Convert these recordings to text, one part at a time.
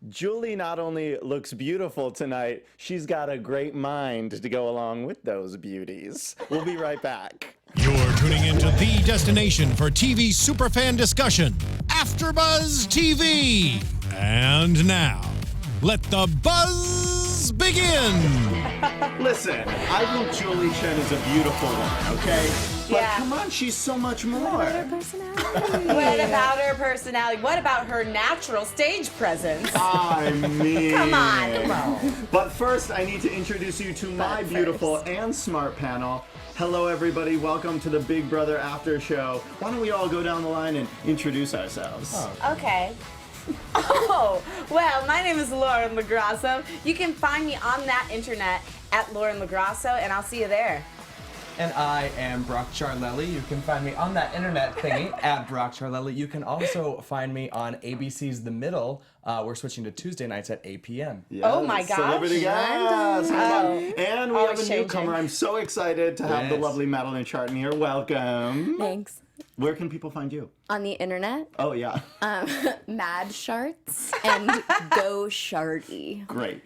Julie not only looks beautiful tonight, she's got a great mind to go along with those beauties. We'll be right back. You're tuning into the destination for TV superfan discussion, AFTERBUZZ TV. And now, let the buzz begin. Listen, I think Julie Chen is a beautiful woman, okay? But come on, she's so much more. What about her personality? What about her personality? What about her natural stage presence? I mean... Come on. But first, I need to introduce you to my beautiful and smart panel. Hello, everybody. Welcome to the Big Brother After Show. Why don't we all go down the line and introduce ourselves? Okay. Oh, well, my name is Lauren LoGrasso. You can find me on that internet at Lauren LoGrasso, and I'll see you there. And I am Brock Ciarlelli. You can find me on that internet thingy at Brock Ciarlelli. You can also find me on ABC's The Middle. We're switching to Tuesday nights at 8 p.m. Yes, Oh my gosh. Celebrity guest. And we have Always a newcomer. I'm so excited to have the Yes. lovely Madeline Sharton here. Welcome. Thanks. Where can people find you? On the internet, Oh, yeah. Mad Sharts and Go Sharty. Great.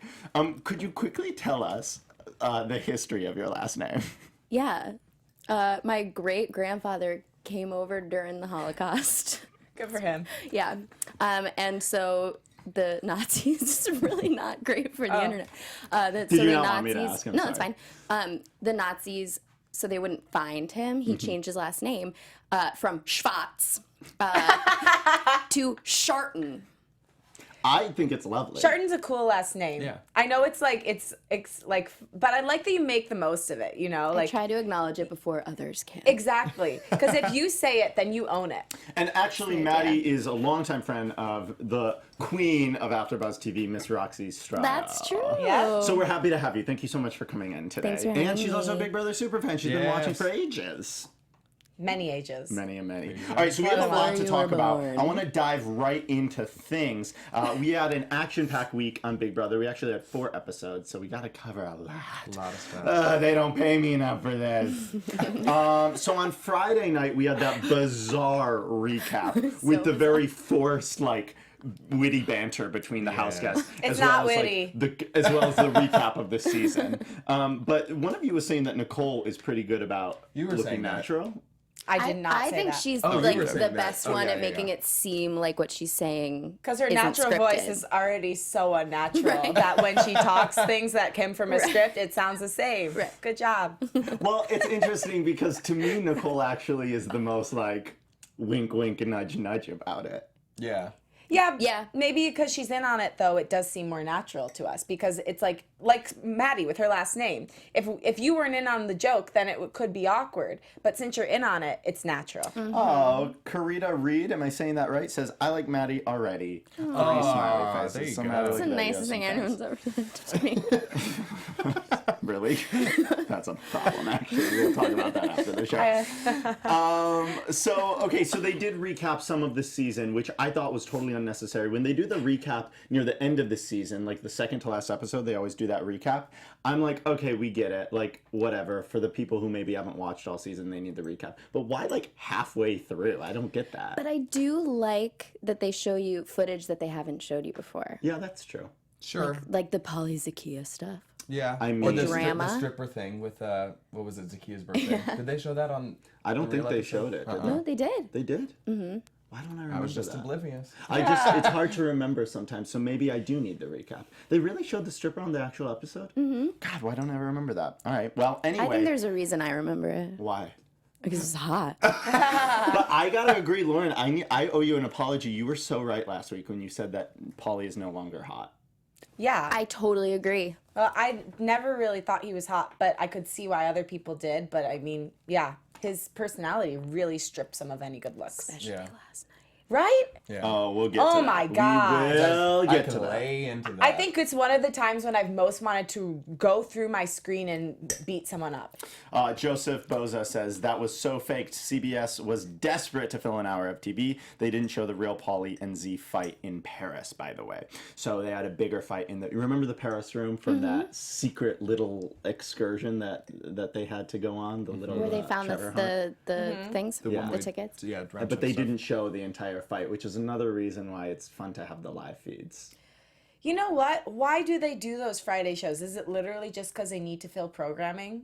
Could you quickly tell us the history of your last name? Yeah. My great-grandfather came over during the Holocaust. Good for him. Yeah. And so the Nazis is really not great for the internet. Did you not want me to ask? I'm No, it's sorry. fine. The Nazis, so they wouldn't find him. He changed his last name from Schwartz to Sharton. I think it's lovely. Sharton's a cool last name. Yeah. I know it's like, but I like that you make the most of it, you know? I Like, try to acknowledge it before others can. exactly. Because if you say it, then you own it. And actually, Maddie is a longtime friend of the queen of AfterBuzz TV, Miss Roxy Stroud. That's true. Yeah. So we're happy to have you. Thank you so much for coming in today. Thanks for having And she's also a me. Big Brother superfan. She's been watching Yes. for ages. Many ages. Many and many. All right, so we have a lot to you talk were about. born. I want to dive right into things. We had an action-packed week on Big Brother. We actually had 4 episodes, so we got to cover a lot. A lot of stuff. They don't pay me enough for this. So on Friday night, we had that bizarre recap with the very forced, like, witty banter between the house guests. It's not witty. As well as the recap of the season. But one of you was saying that Nicole is pretty good about You were looking saying that. natural. I did not I say think that. she's Oh, you like were the saying that. best Oh, one yeah, at yeah, making yeah. it seem like what she's saying. Because her isn't natural voice scripted. is already so unnatural that when she talks things that came from a script, it sounds the same. Right. Good job. Well, it's interesting because to me, Nicole actually is the most like wink, wink, and nudge, nudge about it. Yeah. Yeah, maybe because she's in on it, though, it does seem more natural to us because it's like Maddie with her last name. If you weren't in on the joke, then it could be awkward. But since you're in on it, it's natural. Oh, Karita Reed, am I saying that right? Says, I like Maddie already. 3 smiley faces. there you So go. Maddie That's the like that, nicest yes, thing sometimes. anyone's ever said to me. Really? That's a problem, actually. We'll talk about that after the show. So they did recap some of the season, which I thought was totally unnecessary. When they do the recap near the end of the season, like the second to last episode, they always do that recap. I'm like, okay, we get it. Like, whatever. For the people who maybe haven't watched all season, they need the recap. But why, like, halfway through? I don't get that. But I do like that they show you footage that they haven't showed you before. Yeah, that's true. Sure. Like the Polly Zakia stuff. Yeah. I or mean- the, Drama. the stripper thing with, what was it, Zakia's birthday? Did they show that on I don't the think real they episode? showed it. Did No, they did. they? They did? Mm-hmm. Why don't I remember I was just that? oblivious. It's hard to remember sometimes, so maybe I do need the recap. They really showed the stripper on the actual episode? Mm-hmm. God, why don't I remember that? All right, well, anyway. I think there's a reason I remember it. Why? Because it's hot. But I gotta agree, Lauren, I owe you an apology. You were so right last week when you said that Pauly is no longer hot. Yeah. I totally agree. Well, I never really thought he was hot, but I could see why other people did. But I mean, yeah, his personality really strips him of any good looks. Especially Yeah. last night. Right? Yeah. Oh, we'll get Oh to my that. God. We will I get could to that. lay into that. I think it's one of the times when I've most wanted to go through my screen and beat someone up. Joseph Boza says, that was so faked. CBS was desperate to fill an hour of TV. They didn't show the real Pauly and Z fight in Paris, by the way. So they had a bigger fight in the... You remember the Paris room from that secret little excursion that they had to go on? The little Where they found treasure hunt? the things, the, one with- tickets. Yeah, But they didn't show the entire fight, which is another reason why it's fun to have the live feeds. You know what? Why do they do those Friday shows? Is it literally just because they need to fill programming?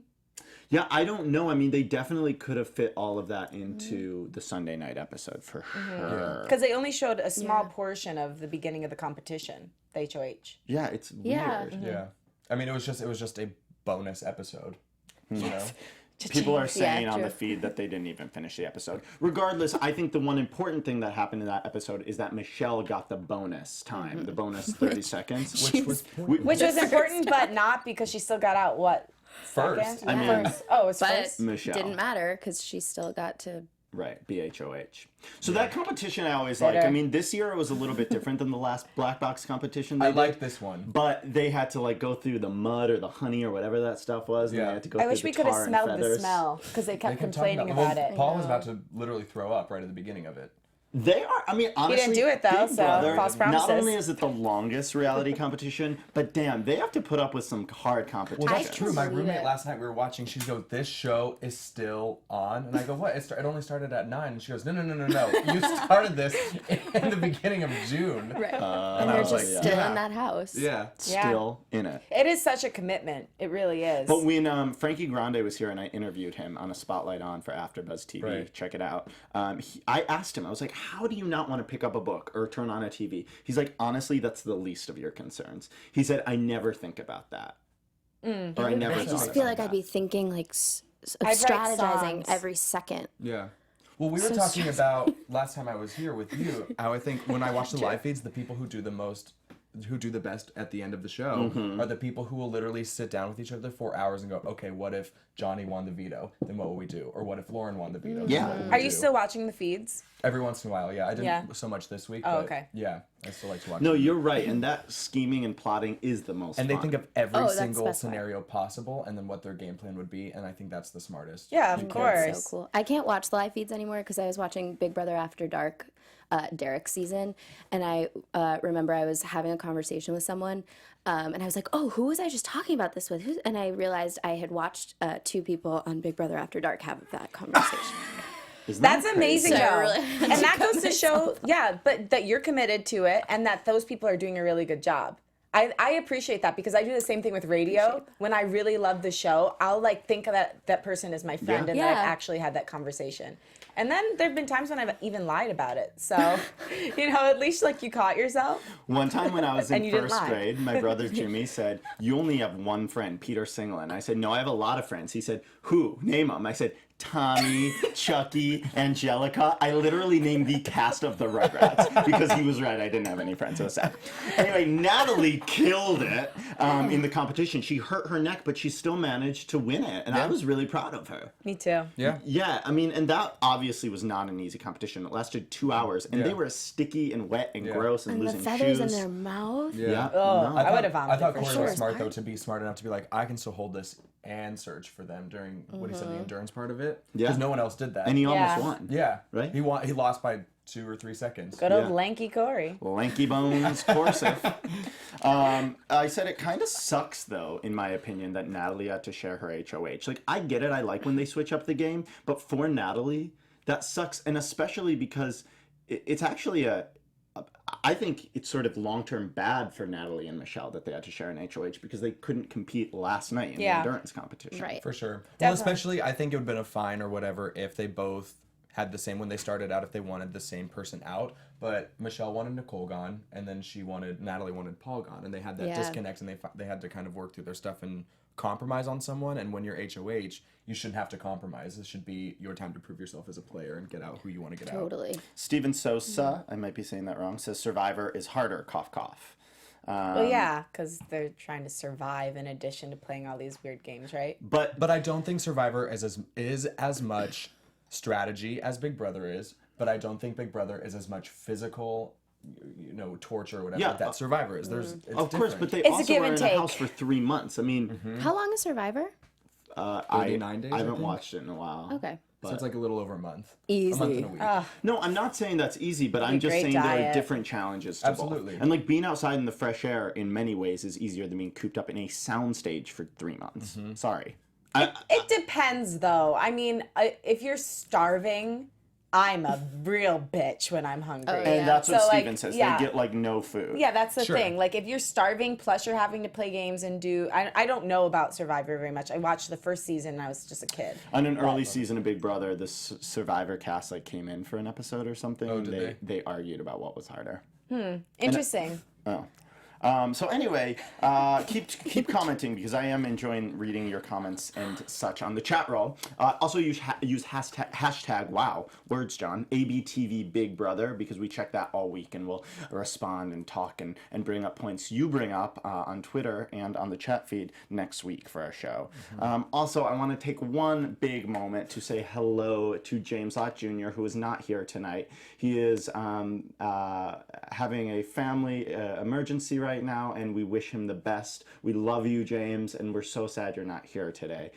Yeah, I don't know. I mean, they definitely could have fit all of that into the Sunday night episode for sure. Because they only showed a small portion of the beginning of the competition, the HOH. Yeah, it's Yeah. weird. Yeah. I mean, it was just a bonus episode. You know? People are saying on true. the feed that they didn't even finish the episode. Regardless, I think the one important thing that happened in that episode is that Michelle got the bonus time, the bonus 30 seconds. Which was Which was important, but not because she still got out, what? first. Second? I mean, First. Oh, it was But first? Michelle. didn't matter because she still got to. Right, BHOH. So that competition I always like. I mean, this year it was a little bit different than the last Black Box competition they I did. liked this one. But they had to like go through the mud or the honey or whatever that stuff was. And Yeah. they had to go I through wish the we could have tar and smelled the feathers. smell because they kept They kept talking complaining about it. Paul was about to literally throw up right at the beginning of it. They are, I mean, honestly, didn't do it, though, Big so Brother, false not promises. only is it the longest reality competition, but damn, they have to put up with some hard competition. Well, that's true. My believe roommate it. last night we were watching. She goes, "This show is still on," and I go, "What? It only started at 9." And she goes, "No. You started this in the beginning of June." Right. and I they're was just like, still yeah. in that house. Yeah. Still in it. It is such a commitment. It really is. But when Frankie Grande was here and I interviewed him on a Spotlight On for AfterBuzz TV, Right. check it out. I asked him, I was like, "How do you not want to pick up a book or turn on a TV?" He's like, "Honestly, that's the least of your concerns." He said, "I never think about that, or I never I thought just feel about like I'd be thinking like I'd write strategizing songs. every second. Yeah. Well, we were talking about last time I was here with you. How I think when I watch the live feeds, the people who do the best at the end of the show are the people who will literally sit down with each other for hours and go, "Okay, what if Johnny won the veto? Then what will we do? Or what if Lauren won the veto? Then Yeah. what will we Are you do?" still watching the feeds? Every once in a while, yeah. I didn't Yeah. so much this week. Oh, but okay. Yeah, I still like to watch. No, them. you're right, and that scheming and plotting is the most And they fun. think of every Oh, that's single best part. scenario possible, and then what their game plan would be, and I think that's the smartest. Yeah, of You can't- course. So cool. I can't watch the live feeds anymore because I was watching Big Brother After Dark, Derek's season, and I remember I was having a conversation with someone, and I was like, "Oh, who was I just talking about this with?" And I realized I had watched 2 people on Big Brother After Dark have that conversation. Isn't That's that amazing, crazy? So I though. really had And to that cut goes to show, yeah, but that you're committed to it and that those people are doing a really good job. I appreciate that because I do the same thing with radio. When I really love the show, I'll like think of that person as my friend Yeah. and that I've Yeah. actually had that conversation. And then there've been times when I've even lied about it. So, at least like you caught yourself. One time when I was And in you didn't first lie. grade, my brother Jimmy said, "You only have one friend, Peter Singleton." I said, "No, I have a lot of friends." He said, "Who? Name them." I said, "Tommy, Chucky, Angelica." I literally named the cast of the Rugrats because he was right. I didn't have any friends. It was sad. Anyway, Natalie killed it in the competition. She hurt her neck, but she still managed to win it. And I was really proud of her. Me too. Yeah. Yeah, I mean, and that obviously was not an easy competition. It lasted 2 hours, and Yeah. they were sticky and wet and Yeah. gross and, And the losing feathers shoes. in their mouth. Yeah. Oh, no. I would have I vomited thought for Corey sure. was smart though to be smart enough to be like, I can still hold this and search for them during what he said the endurance part of it. Yeah. Because no one else did that. And he Yeah. almost won. yeah. Right? He won. He lost by 2 or 3 seconds. Good old Yeah. lanky Corey. Lanky Bones Corsic. I said it kind of sucks, though, in my opinion, that Natalie had to share her HOH. Like, I get it. I like when they switch up the game. But for Natalie, that sucks. And especially because it's actually I think it's sort of long-term bad for Natalie and Michelle that they had to share an HOH because they couldn't compete last night in Yeah. the endurance competition. Right. For sure. Well, Definitely. especially I think it would have been a fine or whatever if they both had the same when they started out, if they wanted the same person out. But Michelle wanted Nicole gone, and then Natalie wanted Paul gone, and they had that Yeah. disconnect, and they had to kind of work through their stuff and compromise on someone. And when you're HOH, you shouldn't have to compromise. This should be your time to prove yourself as a player and get out who you want to get out. Totally. Steven Sosa, I might be saying that wrong, says Survivor is harder, cough, cough. Well, yeah, because they're trying to survive in addition to playing all these weird games, right? But I don't think Survivor is as much strategy as Big Brother is, but I don't think Big Brother is as much physical, torture or whatever Yeah, that Survivor is. It's of course, but they It's a also give were and in a take. house for 3 months. I mean, How long is Survivor? 89 days, I I haven't think. watched it in a while. Okay. So it's like a little over a month. Easy. A month and a week. No, I'm not saying that's easy, but I'm a just great saying there are diet. different challenges to Absolutely. both. And like being outside in the fresh air in many ways is easier than being cooped up in a soundstage for 3 months. Sorry. It depends, though. I mean, if you're starving I'm a real bitch when I'm hungry. And that's what So, like, Steven says. yeah. They get like no food. Yeah, that's the Sure. thing. Like, if you're starving, plus you're having to play games and do... I don't know about Survivor very much. I watched the first season and I was just a kid. On an early season of Big Brother, the Survivor cast like came in for an episode or something. Oh, did they argued about what was harder. Interesting. Oh. So anyway, keep commenting because I am enjoying reading your comments and such on the chat roll. Also use hashtag wow words John ABTV Big Brother because we check that all week and we'll respond and talk and bring up points you bring up on Twitter and on the chat feed next week for our show. Also, I want to take one big moment to say hello to James Lott Jr. who is not here tonight. He is having a family emergency right now, and we wish him the best. We love you, James, and we're so sad you're not here today.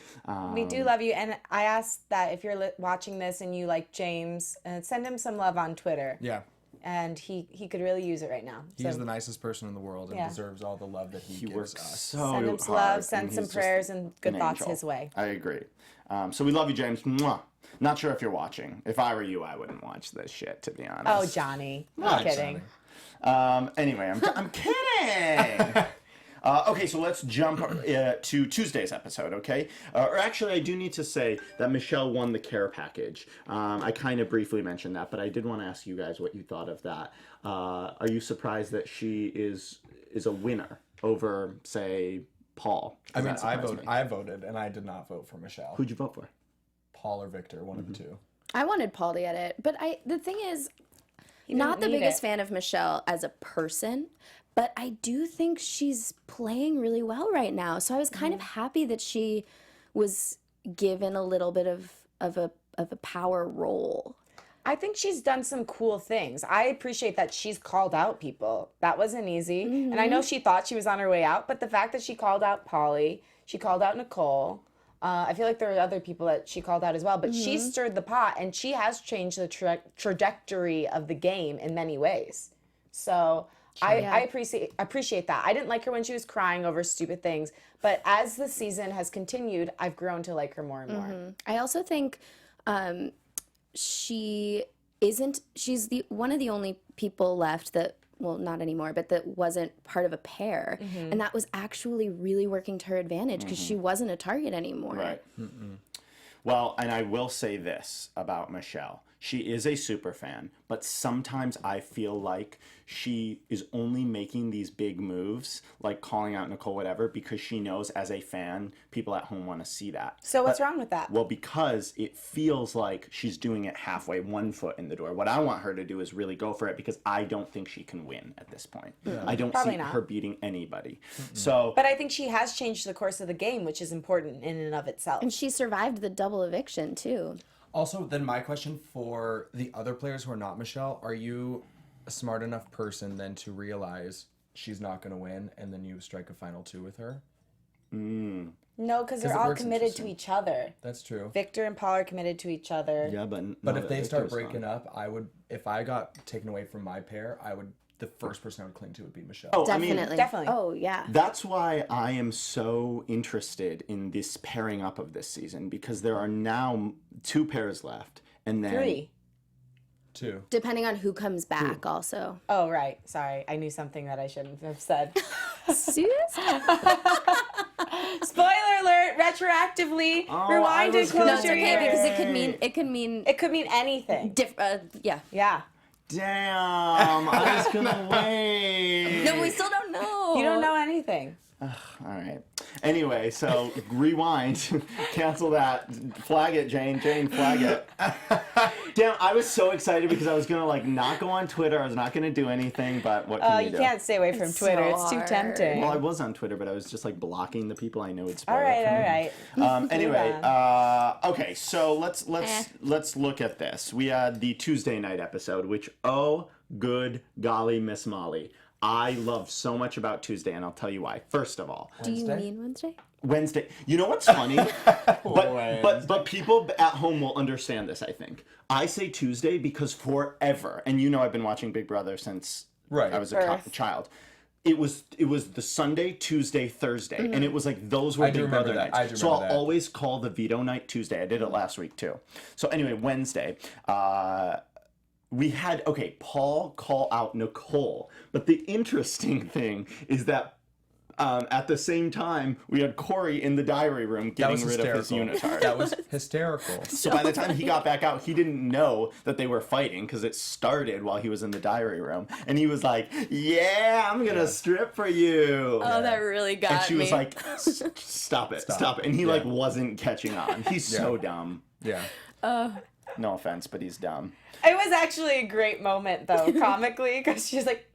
We do love you, and I ask that if you're watching this and you like James, send him some love on Twitter. Yeah. And he could really use it right now. He's the nicest person in the world and Yeah. deserves all the love that he gives works us. so Send him some hard, love, and send he's some just prayers and good an thoughts angel. his way. I agree. So we love you, James. Mwah. Not sure if you're watching. If I were you, I wouldn't watch this shit, to be honest. Oh, Johnny. I'm Hi, kidding. Anyway, I'm kidding. Okay, so let's jump to Tuesday's episode, okay? Or actually, I do need to say that Michelle won the care package. I kind of briefly mentioned that, but I did want to ask you guys what you thought of that. Are you surprised that she is a winner over, say, Paul? I mean, That surprised me. I voted, and I did not vote for Michelle. Who'd you vote for? Paul or Victor, one of the two. I wanted Paul to get it, but the thing is, not the need biggest it. fan of Michelle as a person, but I do think she's playing really well right now. So I was kind of happy that she was given a little bit of a power role. I think she's done some cool things. I appreciate that she's called out people. That wasn't easy. And I know she thought she was on her way out, but the fact that she called out Polly, she called out Nicole. I feel like there are other people that she called out as well, but she stirred the pot and she has changed the trajectory of the game in many ways. So I appreciate that. I didn't like her when she was crying over stupid things, but as the season has continued, I've grown to like her more and more. I also think she's one of the only people left that, well, not anymore, but that wasn't part of a pair. And that was actually really working to her advantage because she wasn't a target anymore. Right. Well, and I will say this about Michelle. She is a super fan, but sometimes I feel like she is only making these big moves, like calling out Nicole, whatever, because she knows as a fan, people at home want to see that. So what's wrong with that? Well, because it feels like she's doing it halfway, one foot in the door. What I want her to do is really go for it because I don't think she can win at this point. I don't Probably see not. her beating anybody. So, But I think she has changed the course of the game, which is important in and of itself. And she survived the double eviction, too. Also, then my question for the other players who are not Michelle, are you a smart enough person then to realize she's not going to win and then you strike a final two with her? No, because 'Cause they're it all works committed to interesting. each other. That's true. Victor and Paul are committed to each other. yeah, But if they start breaking up, if I got taken away from my pair, the first person I would cling to would be Michelle. Oh, I mean, Definitely. Oh, yeah. that's why I am so interested in this pairing up of this season because there are now 2 pairs left, and then 3. Two. Depending on who comes back, also. Oh, right. Sorry. I knew something that I shouldn't have said. Susan? Spoiler alert, retroactively. Rewind and close No, it's your okay ears. because it It could mean anything. yeah. Yeah. Damn, I was gonna wait. No, we still don't know. You don't know anything. All right. Anyway, so rewind, cancel that, flag it, Jane, flag it. Damn, I was so excited because I was gonna like not go on Twitter. I was not gonna do anything, but what can You do? can't stay away from It's Twitter. so It's too hard. tempting. Well, I was on Twitter, but I was just like blocking the people I knew would spoil all it right, for me. all right. Anyway, okay, so let's look at this. We had the Tuesday night episode, which good golly, Miss Molly, I love so much about Tuesday, and I'll tell you why. First of all, Do you mean Wednesday? Wednesday. You know what's funny? but people at home will understand this, I think. I say Tuesday because forever, and you know I've been watching Big Brother since Right. I was a Birth. child. It was the Sunday, Tuesday, Thursday, and it was like those were I do Big remember Brother that. nights. I do So I'll remember that. always call the veto night Tuesday. I did it last week too. So anyway, Wednesday, we had Paul call out Nicole, but the interesting thing is that at the same time we had Corey in the diary room getting rid of his unitard. That was hysterical. So by the time he got back out, he didn't know that they were fighting because it started while he was in the diary room. And he was like, yeah, I'm going to strip for you. Oh, that really got me. And she was like, stop it. And he like wasn't catching on. He's so dumb. Yeah. No offense, but he's dumb. It was actually a great moment though, comically, because he's like,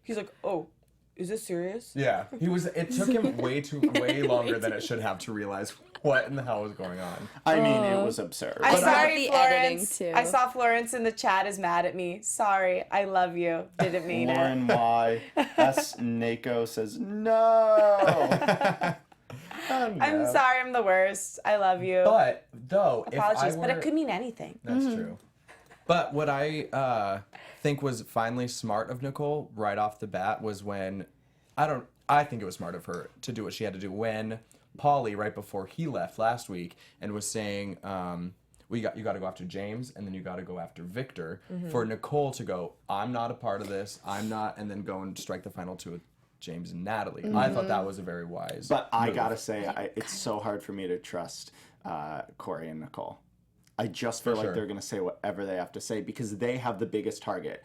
oh, is this serious? Yeah, it took him way longer than it should have to realize what in the hell was going on. I mean, it was absurd. I'm But sorry, the editing, Florence. too. I saw Florence in the chat is mad at me. Sorry, I love you. Didn't mean it. Lauren Y. S. Nako says, no. I'm sorry, I'm the worst. I love you. But though, Apologies, if I but it were- could mean anything. That's true. But what I think was finally smart of Nicole right off the bat was when I think it was smart of her to do what she had to do when Paulie, right before he left last week, and was saying, you got to go after James, and then you got to go after Victor. For Nicole to go, I'm not a part of this, I'm not, and then go and strike the final two with James and Natalie. I thought that was a very wise But I move. gotta say, it's so hard for me to trust Corey and Nicole. I just feel like sure. they're gonna say whatever they have to say because they have the biggest target.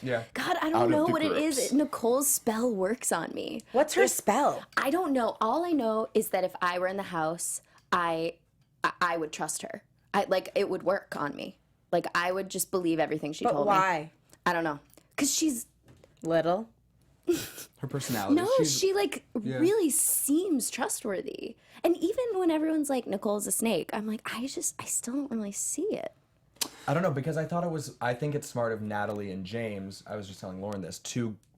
Yeah. God, I Out don't of know the what it groups. is. Nicole's spell works on me. What's her spell? I don't know. All I know is that if I were in the house, I would trust her. It would work on me. Like I would just believe everything she But told me. why? I don't know. Cause she's Little. Her personality. she really seems trustworthy. And even when everyone's like Nicole's a snake, I'm like I still don't really see it. I don't know, because I think it's smart of Natalie and James, I was just telling Lauren this,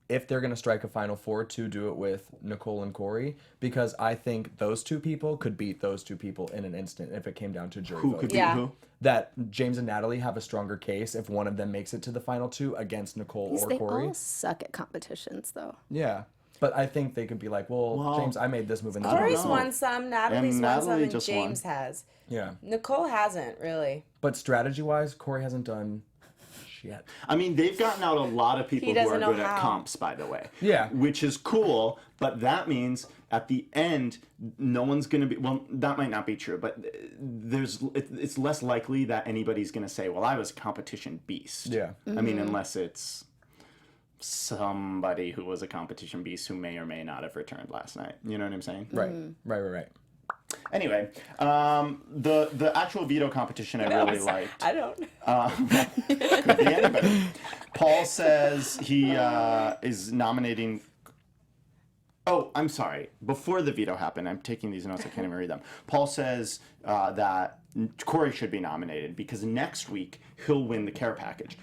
if they're going to strike a Final Four, to do it with Nicole and Corey, because I think those two people could beat those two people in an instant if it came down to jury Who votes. could be Yeah. who? That James and Natalie have a stronger case if one of them makes it to the Final Two against Nicole or They Corey. all suck at competitions though. Yeah. But I think they could be like, well, James, I made this move in this Corey's know. won some, Natalie's And won some, Natalie and just James won. has. Yeah. Nicole hasn't, really. But strategy-wise, Corey hasn't done shit. I mean, they've gotten out a lot of people He who are doesn't know good at how. comps, by the way. Yeah. Which is cool, but that means at the end, no one's going to be, well, that might not be true, but it's less likely that anybody's going to say, well, I was a competition beast. Yeah. I mean, unless it's somebody who was a competition beast who may or may not have returned last night. You know what I'm saying? Right. Anyway, the actual veto competition I really liked. I don't. Could be anybody. Paul says he is nominating. Oh, I'm sorry. Before the veto happened, I'm taking these notes. I can't even read them. Paul says that Corey should be nominated because next week he'll win the care package.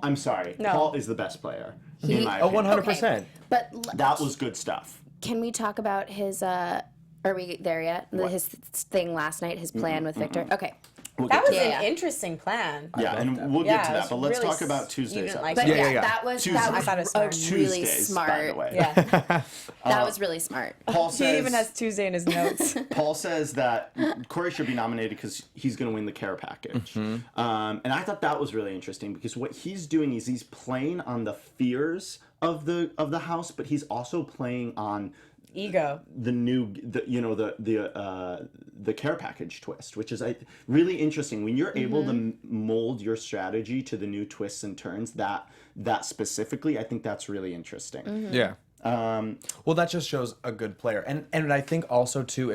I'm sorry. No. Paul is the best player in my opinion. 100%. But That was good stuff. can we talk about his are we there yet? His thing last night, his plan with Victor. Okay. We'll That get was to Yeah. an interesting plan. Yeah, and we'll Yeah, get to it that. was But let's really talk about you Tuesday's didn't like episode. But it. yeah, that was Tuesday. I thought it was smart. a really Tuesdays, smart. by the way. Yeah. That was really smart. Paul He says, even has Tuesday in his notes. Paul says that Corey should be nominated because he's going to win the care package. And I thought that was really interesting because what he's doing is he's playing on the fears of the house, but he's also playing on Ego. the care package twist, which is really interesting. When you're able to mold your strategy to the new twists and turns, that specifically, I think that's really interesting. Yeah. Well, that just shows a good player, and I think also too,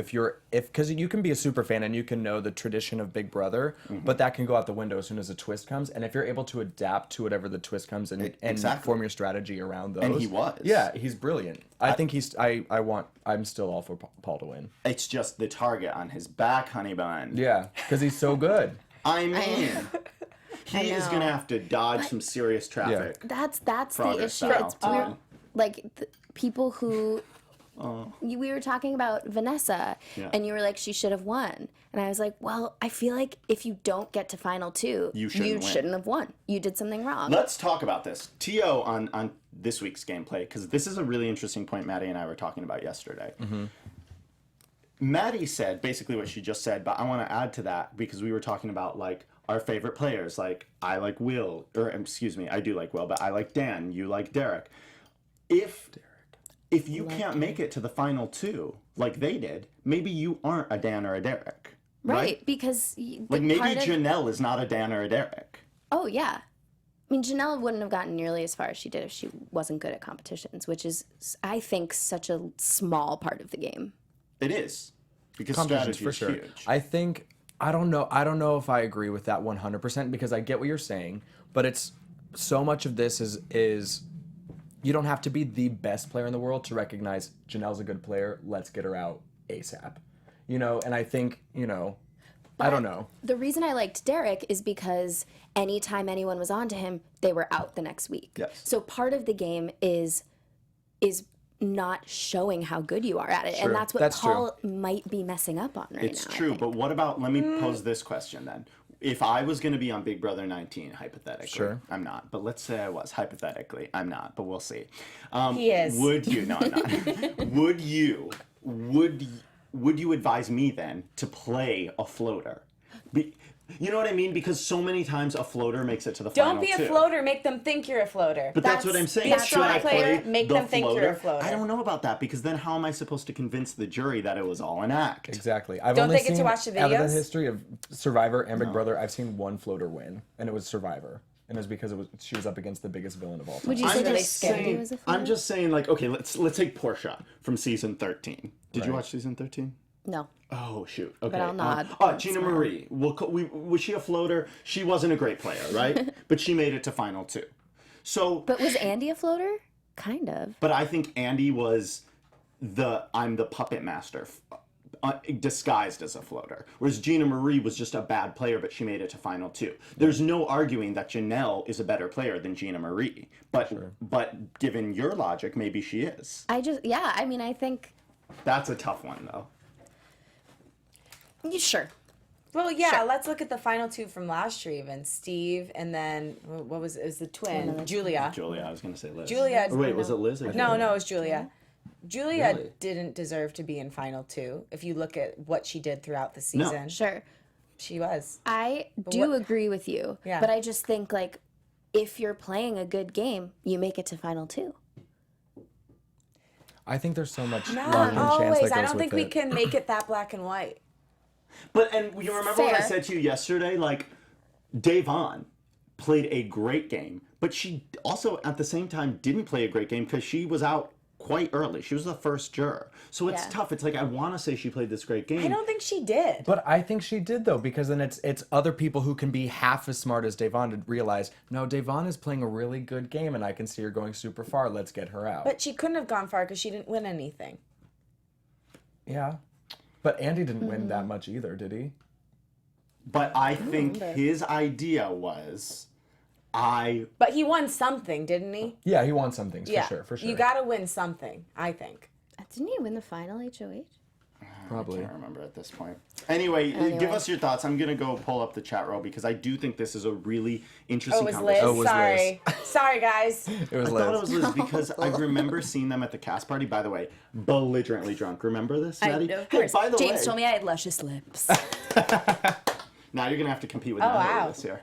because you can be a super fan and you can know the tradition of Big Brother, but that can go out the window as soon as a twist comes. And if you're able to adapt to whatever the twist comes and Exactly. form your strategy around those, And he was. yeah, he's brilliant. I'm still all for Paul to win. It's just the target on his back, honey bun. Yeah, because he's so good. I mean, he is going to have to dodge some serious traffic. That's the Progress issue. style, It's too. we're, like people who we were talking about Vanessa, Yeah. and you were like she should have won, and I was like, well, I feel like if you don't get to final two, You shouldn't win. shouldn't have won. You did something wrong. Let's talk about this. T.O. on this week's gameplay, because this is a really interesting point Maddie and I were talking about yesterday. Maddie said basically what she just said, but I want to add to that because we were talking about like our favorite players. Like I like Will, or excuse me, I do like Will, but I like Dan. You like Derek. If you can't make it to the final two like they did, maybe you aren't a Dan or a Derek. Right, because like maybe Janelle is not a Dan or a Derek. Oh yeah, I mean Janelle wouldn't have gotten nearly as far as she did if she wasn't good at competitions, which is I think such a small part of the game. It is because Competitions strategy for is sure. huge. I think I don't know if I agree with that 100% because I get what you're saying, but it's so much of this is you don't have to be the best player in the world to recognize Janelle's a good player. Let's get her out ASAP. You know, and I think, you know, I don't know. The reason I liked Derek is because anytime anyone was on to him, they were out the next week. Yes. So part of the game is not showing how good you are at it. Sure. And that's what That's Paul might be messing up on right now. It's true, but what about, let me pose this question then. If I was going to be on Big Brother 19, hypothetically, Sure. I'm not, but let's say I was, hypothetically, I'm not, but we'll see. He is. Would you, no, I'm not. Would you advise me then to play a floater? You know what I mean? Because so many times a floater makes it to the final Don't be a two. floater. Make them think you're a floater. But that's what I'm saying. Be a Should strong I player. play Make the them think you're a floater. I don't know about that because then how am I supposed to convince the jury that it was all an act? Exactly. I've Don't only they get to seen, watch the out of the videos? history of Survivor and Big Brother, I've seen one floater win, and it was Survivor. And it was because she was up against the biggest villain of all time. Would you say that they scared you as a floater? I'm just saying, like, okay, let's take Portia from season 13. Did you watch season 13? No. Oh shoot! Okay. But I'll nod. Gina Marie. Was she a floater? She wasn't a great player, right? But she made it to final two. So. But was Andy a floater? Kind of. But I think Andy was I'm the puppet master, disguised as a floater. Whereas Gina Marie was just a bad player, but she made it to final two. There's no arguing that Janelle is a better player than Gina Marie. But given your logic, maybe she is. I think. That's a tough one, though. Sure. Well, yeah, let's look at the final two from last year even. Steve and then, it was the twin, Julia. Julia, I was going to say Liz. Julia. Or wait, was it Liz? Or No, Julia? it was Julia. Julia Really? didn't deserve to be in final two if you look at what she did throughout the season. Sure. She was. I do agree with you. Yeah. But I just think, like, if you're playing a good game, you make it to final two. I think there's so much luck Not and chance always. that goes I don't think with we it. can make it that black and white. And you remember what I Fair. said to you yesterday? Like, Davon played a great game, but she also, at the same time, didn't play a great game because she was out quite early. She was the first juror. So it's Yeah. tough. It's like, I want to say she played this great game. I don't think she did. But I think she did though, because then it's other people who can be half as smart as Davon to realize, no, Davon is playing a really good game, and I can see her going super far. Let's get her out. But she couldn't have gone far because she didn't win anything. Yeah, but Andy didn't win that much either, did he? But I think his idea was, But he won something, didn't he? Yeah, he won some things Yeah. for sure. You got to win something, I think. Didn't he win the final HOH? probably. I can't remember at this point. Anyway, give us your thoughts. I'm going to go pull up the chat roll because I do think this is a really interesting Oh, it was Liz? Oh, it was Sorry. Sorry, guys. It was I thought it was Liz because I remember seeing them at the cast party. By the way, belligerently drunk. Remember this, Maddie? Of course. Hey, by the James way, told me I had luscious lips. now you're going to have to compete with Oh, Natalie wow. this year.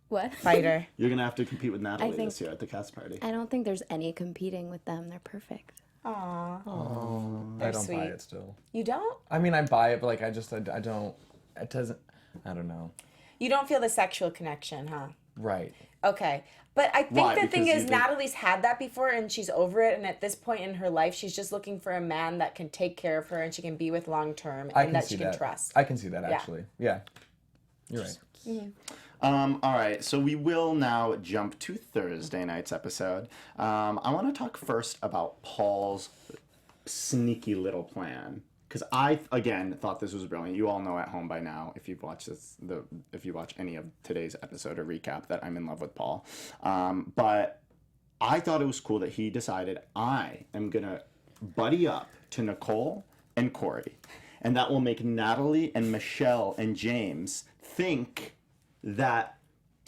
What? Fighter. You're going to have to compete with Natalie think- this year at the cast party. I don't think there's any competing with them. They're perfect. Aw. I don't buy sweet. it still. You don't? I mean, I buy it, but like I don't. It doesn't. I don't know. You don't feel the sexual connection, huh? Right. Okay. But I think Why? the thing Because is, you think- Natalie's had that before and she's over it. And at this point in her life, she's just looking for a man that can take care of her and she can be with long term I and can that see she can that. trust. I can see that actually. Yeah. You're right. All right, so we will now jump to Thursday night's episode. I want to talk first about Paul's sneaky little plan because I again thought this was brilliant. You all know at home by now if you've watched if you watch any of today's episode or recap that I'm in love with Paul. But I thought it was cool that he decided I am gonna buddy up to Nicole and Corey, and that will make Natalie and Michelle and James think that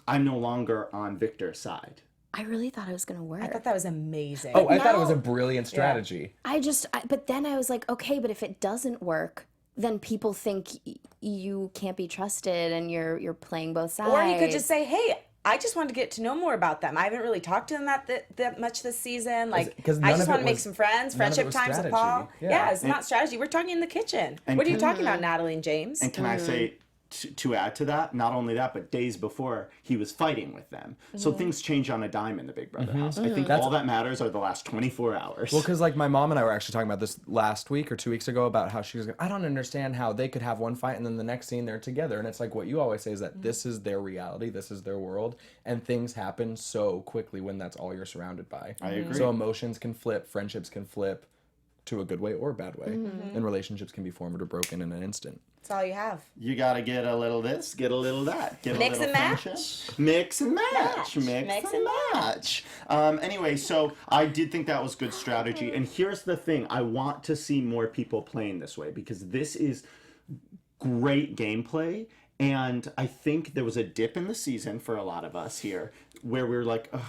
I'm no longer on Victor's side. I really thought it was gonna work. I thought that was amazing. Oh, I thought it was a now- brilliant strategy. But then I was like, okay, but if it doesn't work, then people think you can't be trusted and you're playing both sides. Or he could just say, hey, I just want to get to know more about them. I haven't really talked to them that much this season. Like, 'Cause I none just of want it to make was- some friends, none of it friendship was times with strategy. Paul. Yeah. Yeah, it's not strategy. We're talking in the kitchen. What are you talking about, Natalie and James? And can I say, to add to that, not only that, but days before, he was fighting with them. So things change on a dime in the Big Brother house. I think all that matters are the last 24 hours. Well, because like my mom and I were actually talking about this last week or 2 weeks ago about how she was like, I don't understand how they could have one fight and then the next scene they're together. And it's like what you always say is that this is their reality, this is their world, and things happen so quickly when that's all you're surrounded by. I agree. So emotions can flip, friendships can flip to a good way or a bad way, and relationships can be formed or broken in an instant. That's all you have. You gotta get a little this, get a little that, get a Mix little and match. friendship. Mix and match. Mix and match. Anyway, so I did think that was good strategy. And here's the thing: I want to see more people playing this way because this is great gameplay. And I think there was a dip in the season for a lot of us here where we were like, "Ugh,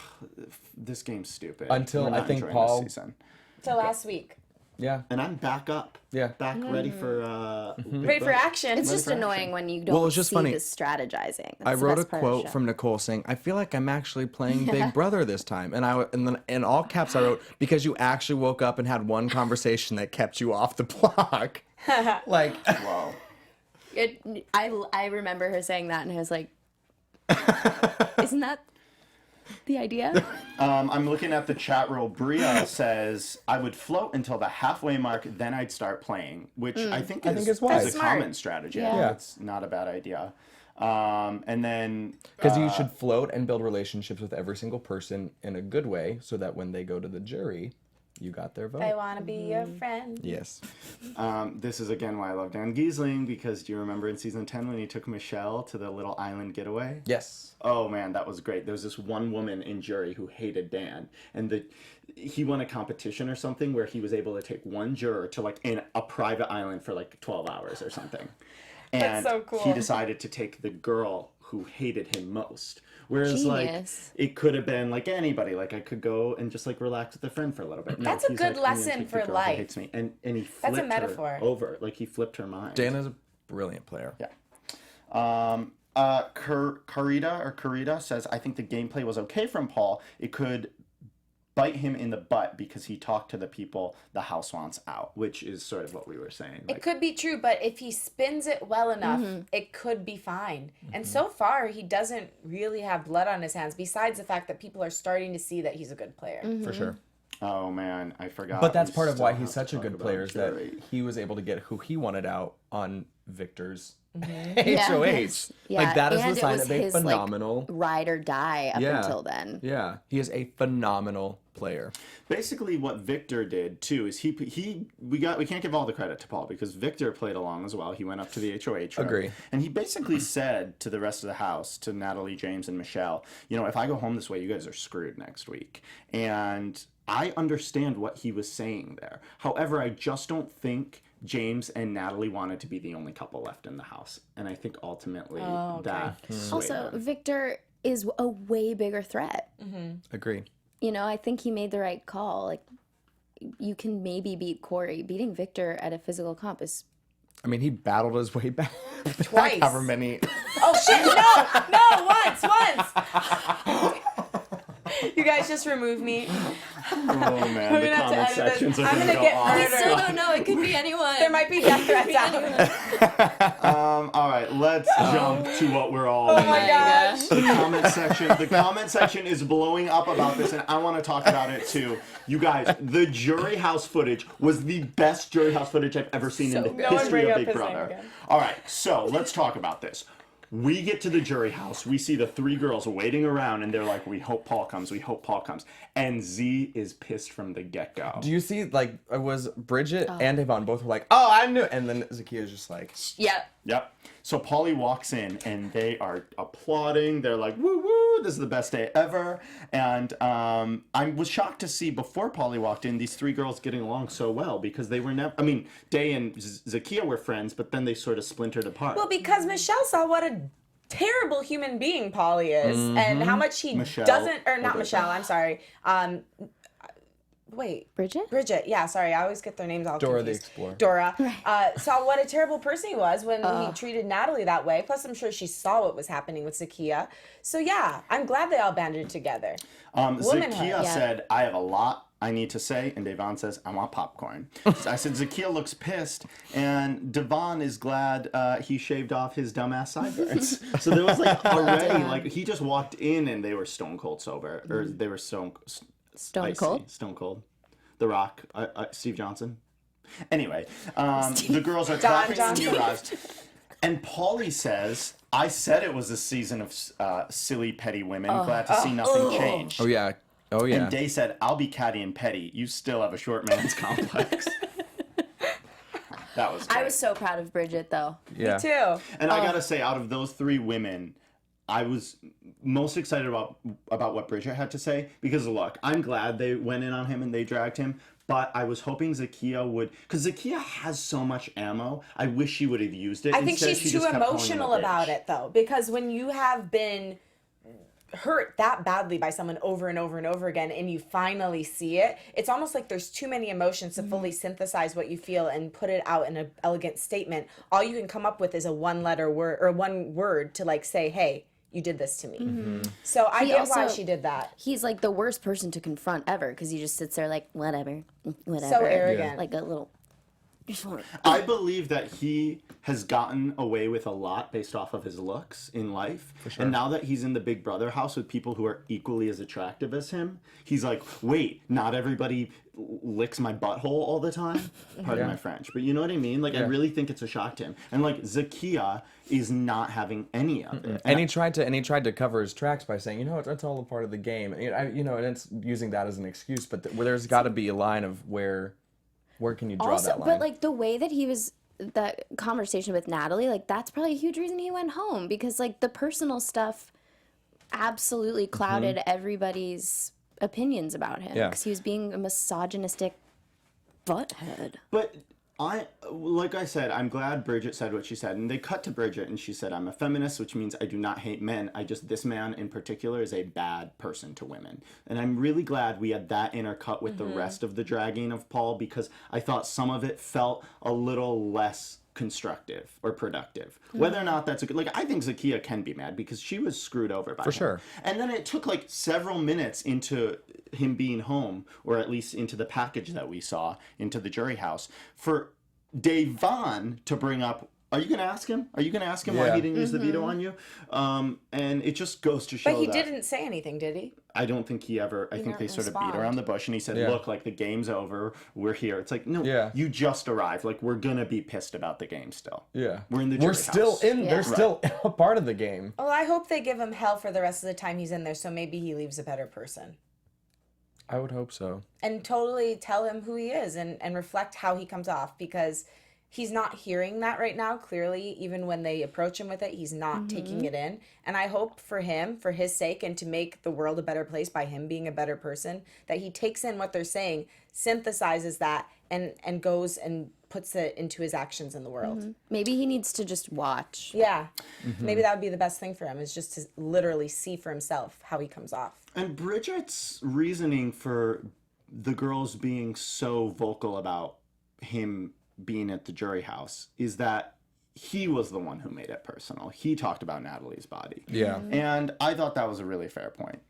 this game's stupid." Until We're not I think enjoying Paul- this season. Till last week. Yeah. And I'm back up. Yeah. Back ready for Big Ready for Brother. action. It's just for annoying action. when you don't Well, it's just see funny. the strategizing. That's I the wrote a best part of the quote show. from Nicole saying, "I feel like I'm actually playing Big Brother this time," and then in all caps I wrote, "Because you actually woke up and had one conversation that kept you off the block." Like, Wow. I remember her saying that, and I was like, "Isn't that the idea?" I'm looking at the chat roll. Bria says, I would float until the halfway mark, then I'd start playing, which I think is wise. is a Smart. common strategy. Yeah. I think Yeah. it's not a bad idea. And then because you should float and build relationships with every single person in a good way, so that when they go to the jury, you got their vote. I want to be your friend. Yes. this is again why I love Dan Giesling, because do you remember in season 10 when he took Michelle to the little island getaway? Yes. Oh man, that was great. There was this one woman in jury who hated Dan, and he won a competition or something where he was able to take one juror to like in a private island for like 12 hours or something. And That's so cool. he decided to take the girl who hated him most. Whereas Genius. like it could have been like anybody, like I could go and just like relax with a friend for a little bit. No, That's a he's good like, "I'm gonna lesson take the for girl who life." hates me. And he flipped That's a metaphor. her over, like he flipped her mind. Dana's a brilliant player. Yeah. Carita says, I think the gameplay was okay from Paul. It could bite him in the butt because he talked to the people the house wants out, which is sort of what we were saying. It could be true, but if he spins it well enough, it could be fine. And so far, he doesn't really have blood on his hands, besides the fact that people are starting to see that he's a good player. For sure. Oh man, I forgot. But that's We part of still why have he's to such a talk good about player is that jury. he was able to get who he wanted out on Victor's Yeah. HOH. Yeah, Like that is and the it sign was of a his, like, phenomenal. ride or die up Yeah. until then. Yeah, he is a phenomenal player. Basically, what Victor did too is we can't give all the credit to Paul because Victor played along as well. He went up to the HOH room, Agree. and he basically said to the rest of the house, to Natalie, James, and Michelle, if I go home this way, you guys are screwed next week. And I understand what he was saying there. However, I just don't think James and Natalie wanted to be the only couple left in the house, and I think ultimately that swayed Also, them. Victor is a way bigger threat. Agree. I think he made the right call. Like, you can maybe beat Corey. Beating Victor at a physical comp is... I mean, he battled his way back. Twice. However many. Oh shit! No, once. You guys just remove me. Oh man, We're the gonna have to comment edit this. sections are I'm gonna gonna go get off. murdered. Still don't know. It could be anyone. There might be death threats out. All right, let's jump to what we're all. Oh my gosh. The comment section is blowing up about this, and I want to talk about it too. You guys, the jury house footage was the best jury house footage I've ever seen in the No one history bring of up Big his name Brother. again. All right, so let's talk about this. We get to the jury house. We see the three girls waiting around, and they're like, we hope Paul comes. We hope Paul comes. And Z is pissed from the get-go. Do you see, like, it was Bridget and Yvonne both were like, oh, I knew. And then Zakia's just like, Yeah. Yep. So Paulie walks in and they are applauding. They're like, woo woo, this is the best day ever. And I was shocked to see before Paulie walked in, these three girls getting along so well because they were never, Day and Zakia were friends, but then they sort of splintered apart. Well, because Michelle saw what a terrible human being Paulie is, and how much he Michelle. doesn't, or not Okay. Michelle, I'm sorry. Wait. Bridget, Yeah, sorry, I always get their names all Dora the confused. Explorer. Dora. Saw what a terrible person he was when he treated Natalie that way. Plus, I'm sure she saw what was happening with Zakiya. So yeah, I'm glad they all banded together. Womanhood. Zakiya said, I have a lot I need to say, and Devon says, I want popcorn. So I said, Zakiya looks pissed, and Devon is glad he shaved off his dumbass sideburns. So there was like already, like, he just walked in and they were stone cold sober, or they were stone cold? Stone cold. The Rock, Steve Johnson. Anyway, the girls are clapping when he arrives. And Paulie says, I said it was a season of silly, petty women. Glad to see nothing change. Oh yeah. Oh yeah. And Day said, I'll be catty and petty. You still have a short man's complex. That was great. I was so proud of Bridget, though. Yeah. Me too. And I gotta say, out of those three women, I was most excited about what Bridget had to say, because look, I'm glad they went in on him and they dragged him, but I was hoping Zakiya would, because Zakiya has so much ammo. I wish she would have used it. I think Instead, she's she too just kept calling him a emotional bitch. about it, though, because when you have been hurt that badly by someone over and over and over again and you finally see it, it's almost like there's too many emotions to fully synthesize what you feel and put it out in an elegant statement. All you can come up with is a one-letter word or one word to like say, hey, you did this to me. So I get why she did that. He's like the worst person to confront ever, because he just sits there like, whatever. So arrogant. Like a little... I believe that he has gotten away with a lot based off of his looks in life. For sure. And now that he's in the Big Brother house with people who are equally as attractive as him, he's like, wait, not everybody licks my butthole all the time? Pardon my French. But you know what I mean? Like, I really think it's a shock to him. And like, Zakiya is not having any of it. And he tried to cover his tracks by saying, you know, it's all a part of the game. And, you know, and it's using that as an excuse, but there's got to be a line of where can you draw Also, that line? but like the way that he was, that conversation with Natalie, like that's probably a huge reason he went home, because like the personal stuff absolutely clouded everybody's opinions about him, because he was being a misogynistic butthead. But like I said, I'm glad Bridget said what she said. And they cut to Bridget and she said, I'm a feminist, which means I do not hate men. This man in particular is a bad person to women. And I'm really glad we had that intercut with the rest of the dragging of Paul, because I thought some of it felt a little less constructive or productive. Whether or not that's a good, like, I think Zakiya can be mad because she was screwed over by him. sure. And then it took like several minutes into him being home, or at least into the package that we saw into the jury house, for Devon to bring up, are you going to ask him? Are you going to ask him why he didn't use the veto on you? And it just goes to show But he that didn't say anything, did he? I don't think he ever, I think they didn't sort of beat respond. around the bush and he said, look, like the game's over. We're here. It's like, no, you just arrived. Like, we're going to be pissed about the game still. Yeah. We're in the jury We're still house. in, they're still a part of the game. Well, I hope they give him hell for the rest of the time he's in there, so maybe he leaves a better person. I would hope so. And totally tell him who he is and reflect how he comes off, because he's not hearing that right now, clearly. Even when they approach him with it, he's not taking it in. And I hope for him, for his sake, and to make the world a better place by him being a better person, that he takes in what they're saying, synthesizes that, and goes and puts it into his actions in the world. Maybe he needs to just watch. Yeah. Maybe that would be the best thing for him, is just to literally see for himself how he comes off. And Bridget's reasoning for the girls being so vocal about him being at the jury house is that he was the one who made it personal. He talked about Natalie's body. Yeah. And I thought that was a really fair point.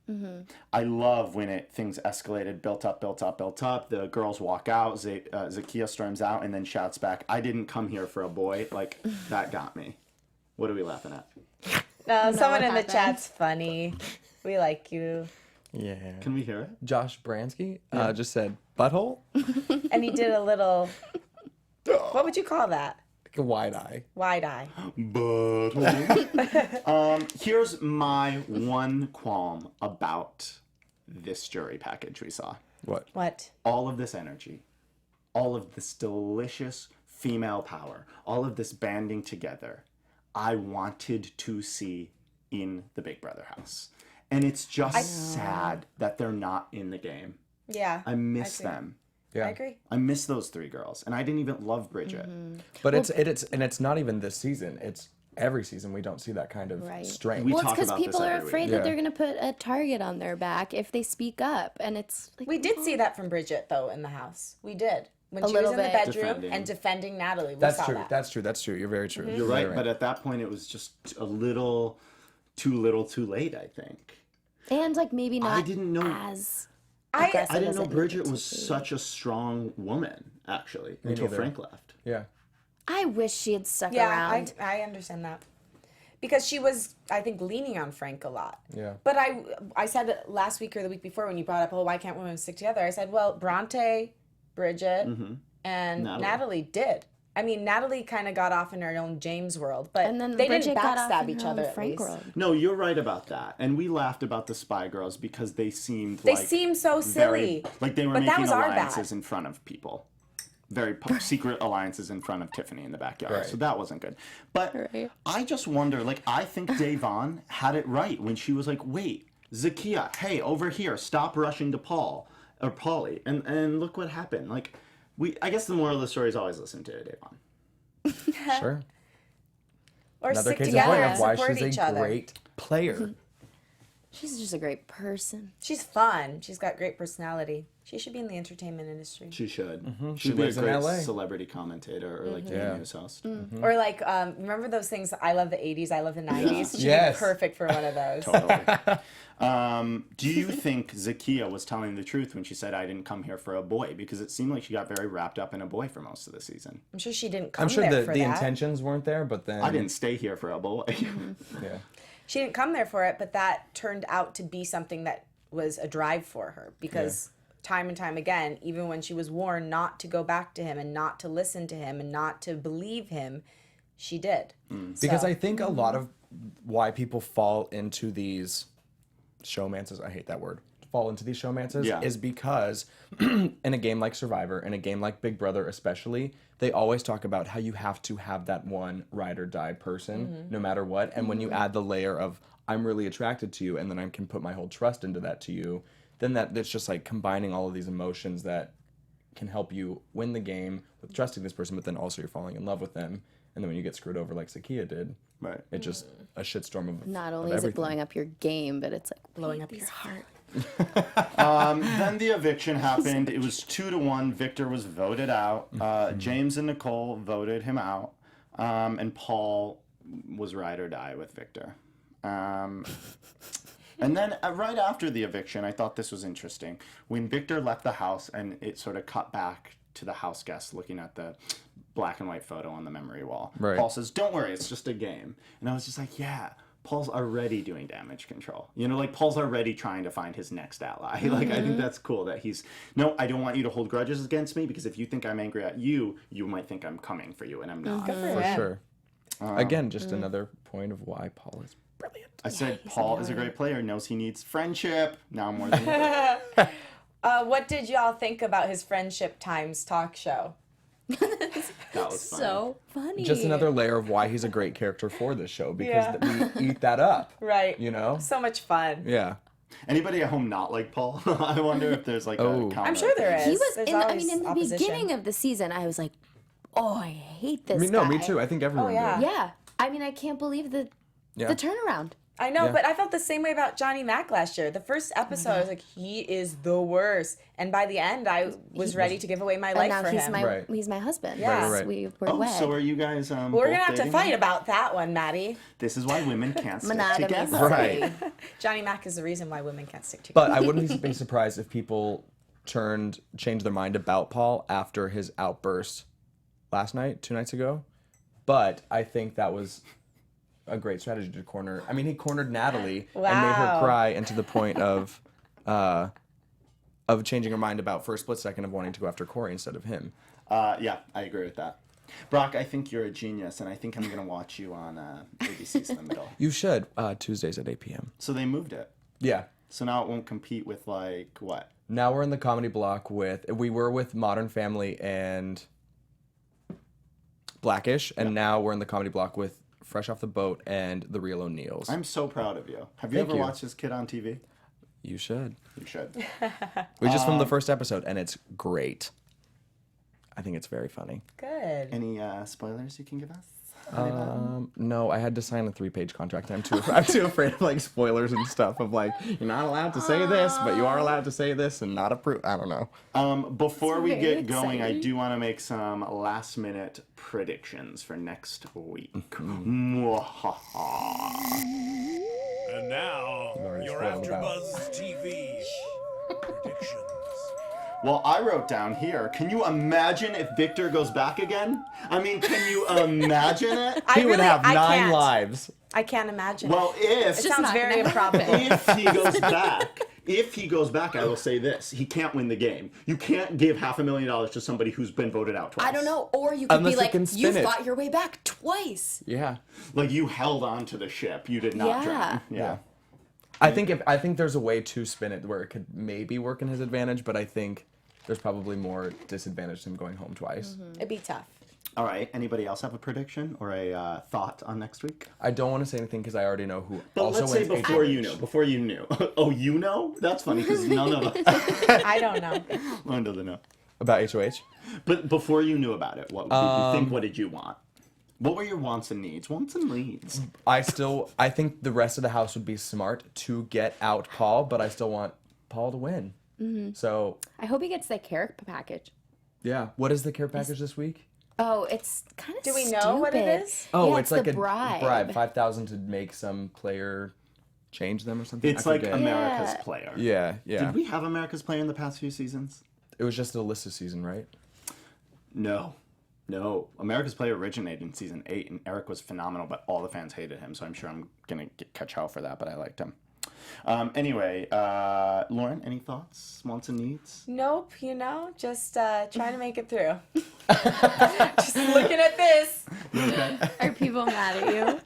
I love when things escalated, built up. The girls walk out, Zakiya storms out and then shouts back, I didn't come here for a boy. Like, that got me. What are we laughing at? No, someone in the happened? chat's funny. We like you. Yeah. Can we hear it? Josh Bransky just said, butthole? And he did a little, what would you call that? Like a wide eye. Wide eye. But here's my one qualm about this jury package we saw. What? All of this energy, all of this delicious female power, all of this banding together, I wanted to see in the Big Brother house. And it's just sad that they're not in the game. Yeah. I miss them. Yeah. I agree. I miss those three girls. And I didn't even love Bridget. But it's not even this season. It's every season we don't see that kind of strength. We Well, it's talk because about this people are every week. afraid that they're going to put a target on their back if they speak up. And it's like, We did see that from Bridget, though, in the house. We did. When she was little in the bit. bedroom and defending Natalie. We saw that. That's true. You're very true. You're right, but at that point it was just a little too late, I think. And like maybe not I didn't know as I aggressive didn't as know it Bridget needed was to be. such a strong woman, actually, until neither. Frank left. Yeah. I wish she had stuck Yeah, around. I understand that. Because she was, I think, leaning on Frank a lot. Yeah. But I said last week or the week before when you brought up, oh, why can't women stick together? I said, well, Bronte, Bridget, and Natalie did. I mean, Natalie kind of got off in her own James world, but And then they Bridget didn't got off backstab in each her own other at Frank least. world. No, you're right about that. And we laughed about the Spy Girls because they seemed They like seemed so silly. like they were But that making was our alliances bad. in front of people. Very secret alliances in front of Tiffany in the backyard. Right. So that wasn't good. But Right. I just wonder, like, I think Davon had it right when she was like, wait, Zakiya, hey, over here, stop rushing to Paul or Paulie. And look what happened. Like, I guess the moral of the story is always listen to Davon. Sure. Or Another stick case in together point and of why support she's each a other. great player. She's just a great person. She's fun. She's got great personality. She should be in the entertainment industry. She should. She She'd be a lives in great LA. celebrity commentator or like TV news host. Or like, remember those things? I love the '80s. I love the '90s. She'd Yes. be perfect for one of those. Totally. Do you think Zakiya was telling the truth when she said, I didn't come here for a boy? Because it seemed like she got very wrapped up in a boy for most of the season. I'm sure she didn't come I'm sure there the for the that. intentions weren't there, but then I didn't stay here for a boy. Yeah. She didn't come there for it, but that turned out to be something that was a drive for her because time and time again, even when she was warned not to go back to him and not to listen to him and not to believe him, she did. Because So- I think a lot of why people fall into these showmances, I hate that word, fall into these showmances, Yeah. is because in a game like Survivor, in a game like Big Brother especially, they always talk about how you have to have that one ride or die person, no matter what. And when you add the layer of, I'm really attracted to you, and then I can put my whole trust into that to you, then that's just like combining all of these emotions that can help you win the game with trusting this person, but then also you're falling in love with them. And then when you get screwed over like Zakiya did, Right. it's just a shitstorm of Not of only is it everything. blowing up your game, but it's like Blowing up your heart. Then the eviction happened. It was 2-1. Victor was voted out. James and Nicole voted him out. And Paul was ride or die with Victor. And then right after the eviction, I thought this was interesting. When Victor left the house and it sort of cut back to the house guests looking at the black and white photo on the memory wall. Right. Paul says, don't worry, it's just a game. And I was just like, yeah, Paul's already doing damage control. You know, like Paul's already trying to find his next ally. Like, I think that's cool that he's, no, I don't want you to hold grudges against me because if you think I'm angry at you, you might think I'm coming for you and I'm not. For sure. Again, just another point of why Paul is brilliant. I said Paul is a great player, knows he needs friendship. Now more than ever. What did y'all think about his Friendship Times talk show? That was funny. so funny. Just another layer of why he's a great character for this show because we eat that up. Right. You know? So much fun. Yeah. Anybody at home not like Paul? I wonder if there's like a counter. I'm sure there is. He was There's in the, I always mean, in the opposition. beginning of the season, I was like, oh, I hate this No, guy. me too. I think everyone yeah. did. Yeah. I mean, I can't believe the turnaround. I know, Yeah. but I felt the same way about Johnny Mac last year. The first episode, I was like, he is the worst. And by the end, I was ready to give away my And life now for he's him. my Right. he's my husband. Yeah. Yes, Right. we're Oh, wed. so are you guys We're both going to have to dating fight now? about that one, Maddie. This is why women can't stick Monogamy. together. Right. Johnny Mac is the reason why women can't stick together. But I wouldn't be surprised if people changed their mind about Paul after his outburst last night, 2 nights ago. But I think that was a great strategy to corner. I mean, he cornered Natalie and made her Wow. cry, and to the point of changing her mind about for a split second of wanting to go after Corey instead of him. Yeah, I agree with that. Brock, I think you're a genius, and I think I'm going to watch you on ABC's The Middle. You should Tuesdays at 8 p.m. So they moved it. Yeah. So now it won't compete with, like, what? Now we're in the comedy block we were with Modern Family and Blackish, and now we're in the comedy block with Fresh Off the Boat and The Real O'Neills. I'm so proud of you. Have you Thank ever you. watched this kid on TV? You should. You should. We just filmed the first episode, and it's great. I think it's very funny. Good. Any spoilers you can give us? No, I had to sign a 3-page contract. I'm too afraid of like spoilers and stuff of like, you're not allowed to say this, but you are allowed to say this and not approve. I don't know. Before we very get going, I exciting. do want to make some last-minute predictions for next week. Mwahaha. And now, your spoiled about. AfterBuzz TV predictions. Well, I wrote down here, can you imagine if Victor goes back again? I mean, can you imagine it? He would have I 9 can't. lives. I can't imagine. Well, it if sounds very improbable. if he goes back, I will say this: he can't win the game. You can't give $500,000 to somebody who's been voted out twice. I don't know. Or you could Unless be you like, can you spin it. fought your way back twice. Yeah. Like you held on to the ship, you did not Yeah. drown. Yeah. I think there's a way to spin it where it could maybe work in his advantage, but I think there's probably more disadvantage to him going home twice. It'd be tough. All right. Anybody else have a prediction or a thought on next week? I don't want to say anything because I already know who But also let's say wins before HOH. you know. Before you knew. Oh, you know? That's funny because none of us. I don't know. Lauren doesn't know. About HOH. But before you knew about it, what did you think? What did you want? What were your wants and needs? Wants and needs. I think the rest of the house would be smart to get out Paul, but I still want Paul to win. So, I hope he gets the care package. yeah. What is the care package this week? Oh, it's kind of Do we know what it is? Oh, Yeah, it's like the a bribe. 5,000 to make some player change them or something. It's I like forget. America's Yeah. Player. Yeah. Did we have America's Player in the past few seasons? It was just Alyssa season, right? No. America's Player originated in season 8, and Eric was phenomenal, but all the fans hated him, so I'm sure I'm going to catch hell for that, but I liked him. Anyway, Lauren, any thoughts, wants, and needs? Nope, just trying to make it through. Just looking at this. You okay? Are people mad at you?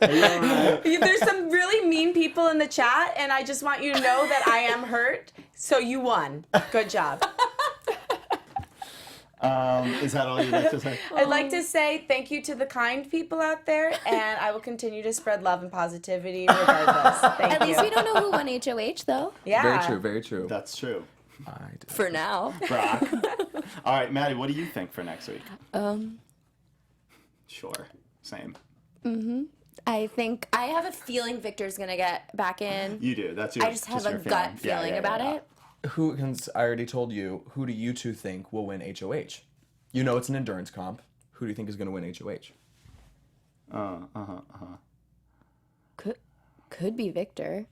Are you all right? There's some really mean people in the chat, and I just want you to know that I am hurt. So you won. Good job. Is that all you'd like to say? I'd like to say thank you to the kind people out there, and I will continue to spread love and positivity regardless. Thank At you. least we don't know who won HOH, though. Yeah. Very true, very true. That's true. I do. For now. Brock. All right, Maddie, what do you think for next week? Sure. Same. I think I have a feeling Victor's gonna get back in. You do. That's your I just have a your gut feeling. feeling about it. I already told you, who do you two think will win HOH? You know it's an endurance comp. Who do you think is going to win HOH? Could be Victor.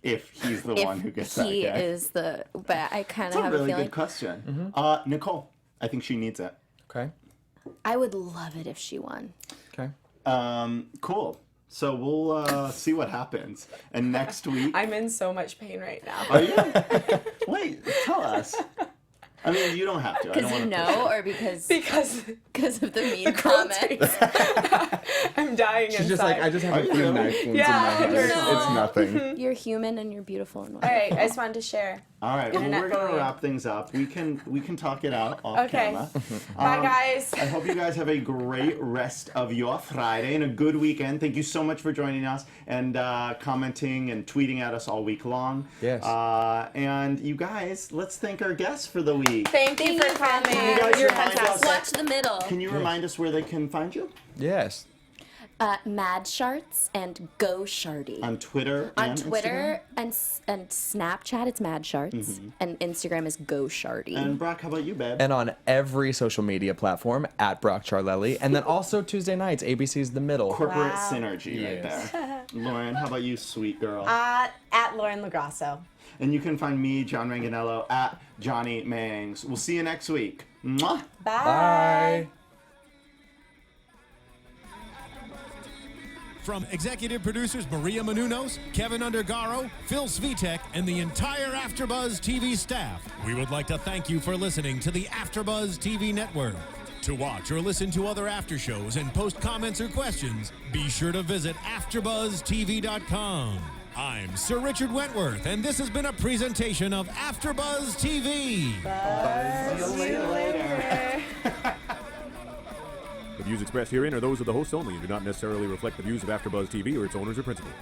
If he's the one who gets that he guy. is the, but I kind That's of a have really a feeling. good question. Nicole, I think she needs it. Okay. I would love it if she won. Okay. Cool. So we'll see what happens. And next week... I'm in so much pain right now. Are you? Wait, tell us. I mean, you don't have to. I Because don't you wanna push know, it. or because Because of the mean comments. I'm dying She's inside. just like, I just have Are a you few really? knife wounds Yeah, in my head. no. It's nothing. You're human and you're beautiful and All wonderful. right, I just wanted to share. All right, well, Internet we're going to bullying. wrap things up. We can talk it out off Okay. camera. Bye, guys. I hope you guys have a great rest of your Friday and a good weekend. Thank you so much for joining us and commenting and tweeting at us all week long. Yes. And you guys, let's thank our guests for the week. Thank you for coming. guys You're remind us- fantastic. Watch the middle. Can you remind us where they can find you? Yes. Mad Sharts and Go Sharty. On Twitter On and Twitter and Snapchat, it's Mad Sharts, and Instagram is Go Sharty. Instagram? And Brock, how about you, babe? And on every social media platform, at Brock Ciarlelli. And then also Tuesday nights, ABC's The Middle. Corporate Wow. synergy right Yes. there. Lauren, how about you, sweet girl? At Lauren LoGrasso. And you can find me, John Manganello, at Jonny Mangs. We'll see you next week. Mwah! Bye. From executive producers Maria Menounos, Kevin Undergaro, Phil Svitek, and the entire AfterBuzz TV staff, we would like to thank you for listening to the AfterBuzz TV network. To watch or listen to other after shows and post comments or questions, be sure to visit AfterBuzzTV.com. I'm Sir Richard Wentworth, and this has been a presentation of AfterBuzz TV. See you later. The views expressed herein are those of the hosts only and do not necessarily reflect the views of AfterBuzz TV or its owners or principals.